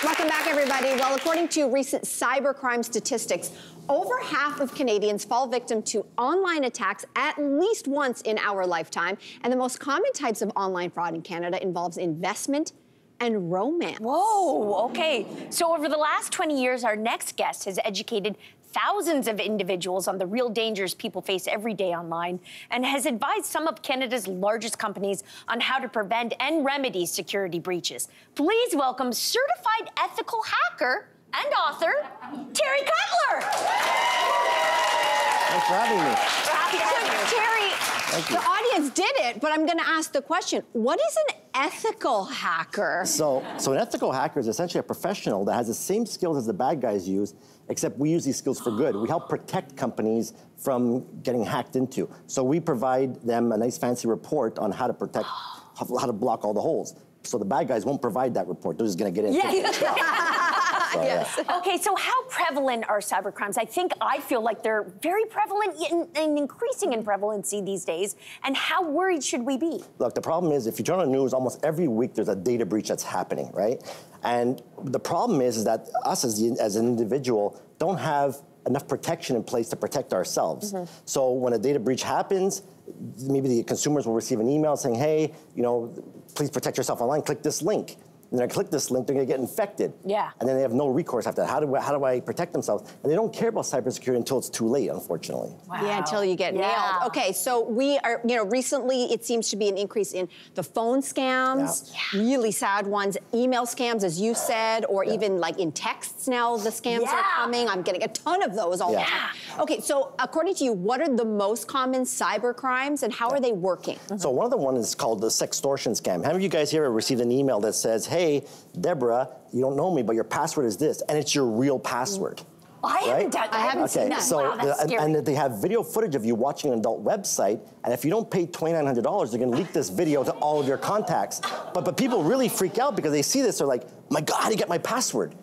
Welcome back, everybody. Well, according to recent cybercrime statistics, over half of Canadians fall victim to online attacks at least once in our lifetime. And the most common types of online fraud in Canada involves investment and romance. Whoa, okay. So over the last 20 years, our next guest has educated thousands of individuals on the real dangers people face every day online and has advised some of Canada's largest companies on how to prevent and remedy security breaches. Please welcome certified ethical hacker and author, Terry Cutler. Thanks for having me. We're happy to have you. Terry, the audience did it, but I'm going to ask the question, what is an ethical hacker? So an ethical hacker is essentially a professional that has the same skills as the bad guys use, except we use these skills for good. We help protect companies from getting hacked into. So we provide them a nice fancy report on how to protect, how to block all the holes. So the bad guys won't provide that report. They're just going to get in. So, yes. Okay, so how prevalent are cybercrimes? I feel like they're very prevalent and increasing in prevalency these days. And how worried should we be? Look, the problem is if you turn on the news, almost every week there's a data breach that's happening, right? And the problem is that us as an individual don't have enough protection in place to protect ourselves. So when a data breach happens, maybe the consumers will receive an email saying, hey, please protect yourself online, click this link. And then I click this link, they're gonna get infected. Yeah. And then they have no recourse after that. How do I protect themselves? And they don't care about cybersecurity until it's too late, unfortunately. Wow. Yeah, until you get nailed. Okay, so we are, recently it seems to be an increase in the phone scams, really sad ones, email scams, as you said, or even like in texts now, the scams are coming. I'm getting a ton of those all the time. Okay, so according to you, what are the most common cyber crimes and how are they working? So one of the ones is called the sextortion scam. How many of you guys here have received an email that says, hey, Deborah, you don't know me, but your password is this, and it's your real password. I haven't seen that. So wow, that's scary. And they have video footage of you watching an adult website, and if you don't pay $2,900, they're gonna leak this video to all of your contacts. But people really freak out because they see this, they're like, my God, how do you get my password?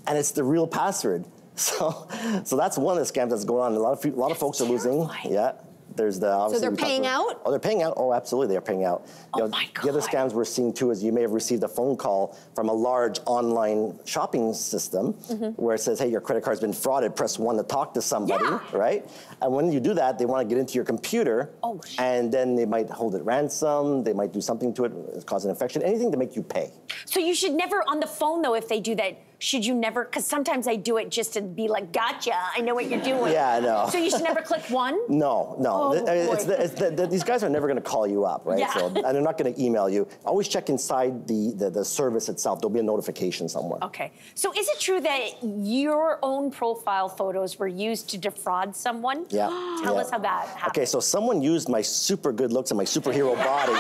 And it's the real password. So that's one of the scams that's going on. A lot of folks are losing. Yeah. There's the obviously. So they're paying out? Oh, they're paying out. Oh, absolutely, they're paying out. Oh my God. The other scams we're seeing too is you may have received a phone call from a large online shopping system where it says, hey, your credit card's been frauded, press 1 to talk to somebody, right? And when you do that, they want to get into your computer and then they might hold it ransom, they might do something to it, cause an infection, anything to make you pay. So you should never, on the phone though, if they do that, should you never, because sometimes I do it just to be like, gotcha, I know what you're doing. Yeah, I know. So you should never click 1? No. Oh, these guys are never going to call you up, right? Yeah. And they're not going to email you. Always check inside the service itself. There'll be a notification somewhere. Okay. So is it true that your own profile photos were used to defraud someone? Yeah. Tell us how that happened. Okay, so someone used my super good looks and my superhero body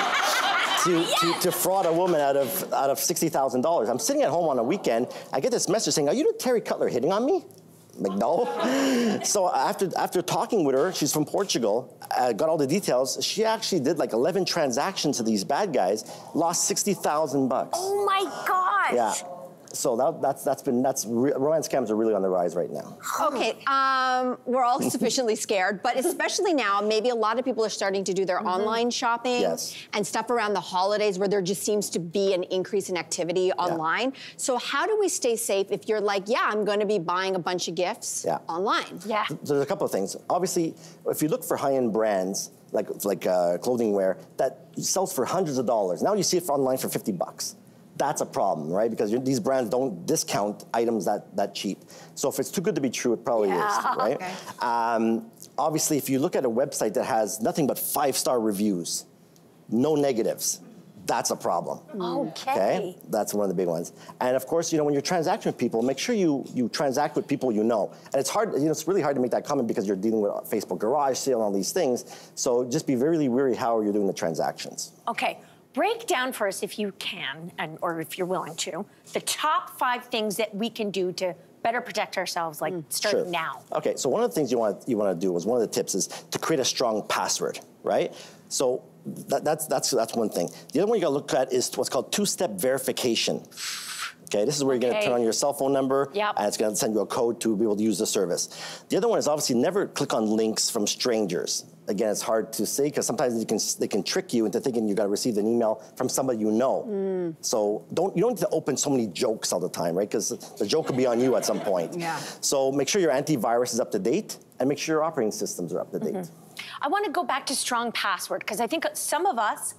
to fraud a woman out of $60,000. I'm sitting at home on a weekend. I get this message saying, are you the Terry Cutler hitting on me? I'm like, no. So after talking with her, she's from Portugal, got all the details. She actually did like 11 transactions to these bad guys, lost $60,000. Oh my gosh. Yeah. So romance scams are really on the rise right now. Okay, we're all sufficiently scared, but especially now, maybe a lot of people are starting to do their online shopping and stuff around the holidays where there just seems to be an increase in activity online. So how do we stay safe if you're like, yeah, I'm going to be buying a bunch of gifts online? Yeah. So there's a couple of things. Obviously, if you look for high-end brands, like clothing wear, that sells for hundreds of dollars. Now you see it online for $50. That's a problem, right? Because these brands don't discount items that cheap. So if it's too good to be true, it probably is, right? Okay. Obviously, if you look at a website that has nothing but 5-star reviews, no negatives, that's a problem. Okay? That's one of the big ones. And of course, when you're transacting with people, make sure you transact with people you know. And it's hard, it's really hard to make that comment because you're dealing with Facebook garage sale and all these things. So just be very wary how you're doing the transactions. Okay. Break down for us, if you can, or if you're willing to, the top 5 things that we can do to better protect ourselves, like starting now. Okay, so one of the things you want to do is one of the tips is to create a strong password, right? So that's one thing. The other one you got to look at is what's called 2-step verification. Okay, this is where you're going to turn on your cell phone number, and it's going to send you a code to be able to use the service. The other one is obviously never click on links from strangers. Again, it's hard to say because sometimes they can trick you into thinking you got to receive an email from somebody you know. So you don't need to open so many jokes all the time, right? Because the joke could be on you at some point. So make sure your antivirus is up to date and make sure your operating systems are up to date. I want to go back to strong password because I think some of us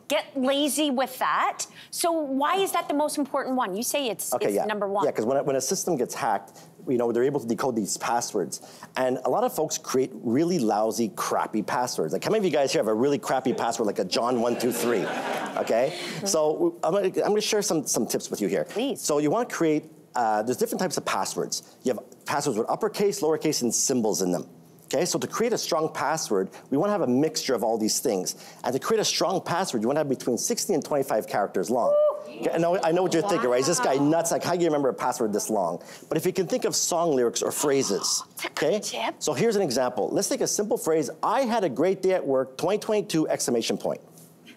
get lazy with that. So why is that the most important one? You say it's number one. Yeah, because when a system gets hacked, you know, they're able to decode these passwords. And a lot of folks create really lousy, crappy passwords. Like how many of you guys here have a really crappy password like a John123, okay? So I'm gonna share some tips with you here. Please. So you wanna create, there's different types of passwords. You have passwords with uppercase, lowercase, and symbols in them. Okay, so to create a strong password, we want to have a mixture of all these things. And to create a strong password, you want to have between 60 and 25 characters long. Okay, I know what you're thinking, right? Is this guy nuts? Like, how do you remember a password this long? But if you can think of song lyrics or phrases, okay? Tip. So here's an example. Let's take a simple phrase. I had a great day at work, 2022, exclamation point.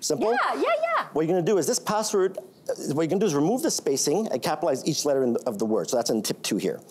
Simple? Yeah. What you're going to do is this password, what you're going to do is remove the spacing and capitalize each letter of the word. So that's in tip 2 here.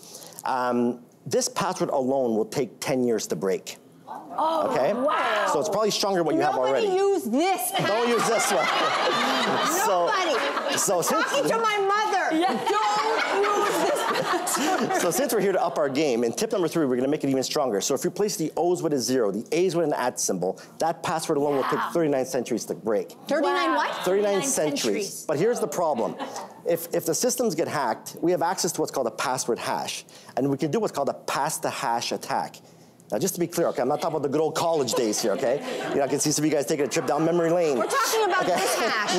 This password alone will take 10 years to break. Oh, okay? Wow. So it's probably stronger than what you have already. Nobody use this. Don't use this one. Nobody. So Talking to my mother. Don't use this password. So since we're here to up our game, in tip number 3, we're going to make it even stronger. So if you replace the O's with a 0, the A's with an @ symbol, that password alone will take 39 centuries to break. 39 what? 39 centuries. But here's the problem. If the systems get hacked, we have access to what's called a password hash. And we can do what's called a pass-the-hash attack. Now, just to be clear, okay, I'm not talking about the good old college days here, okay? You know, I can see some of you guys taking a trip down memory lane. We're talking about this hash.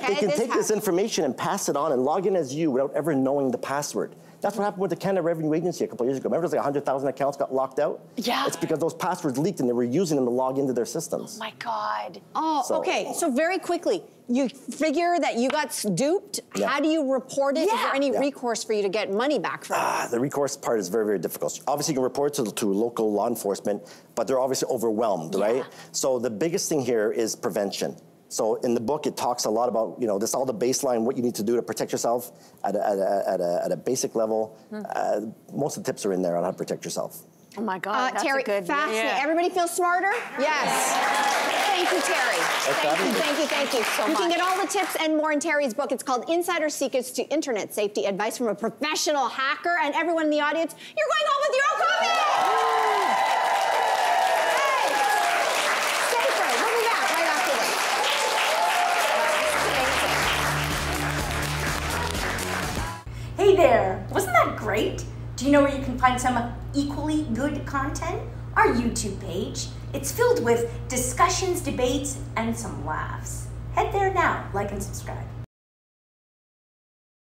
They can take this information and pass it on and log in as you without ever knowing the password. That's what happened with the Canada Revenue Agency a couple of years ago. Remember, there's like 100,000 accounts got locked out? Yeah. It's because those passwords leaked and they were using them to log into their systems. Oh my God. Oh, okay. So very quickly, you figure that you got duped. Yeah. How do you report it? Is there any recourse for you to get money back from it? The recourse part is very, very difficult. Obviously, you can report to local law enforcement, but they're obviously overwhelmed, right? So the biggest thing here is prevention. So in the book, it talks a lot about, you know, this all the baseline, what you need to do to protect yourself at a basic level. Most of the tips are in there on how to protect yourself. Oh my God, that's Terry, a good fascinating. Everybody feels smarter? Yes. Thank you, Terry. Thank you so much. You can get all the tips and more in Terry's book. It's called Insider Secrets to Internet Safety, Advice from a Professional Hacker. And everyone in the audience, you're going home with your own copy! Hey! Safer. We'll be back right after this. Hey there, wasn't that great? Do you know where you can find some equally good content? Our YouTube page. It's filled with discussions, debates, and some laughs. Head there now, like and subscribe.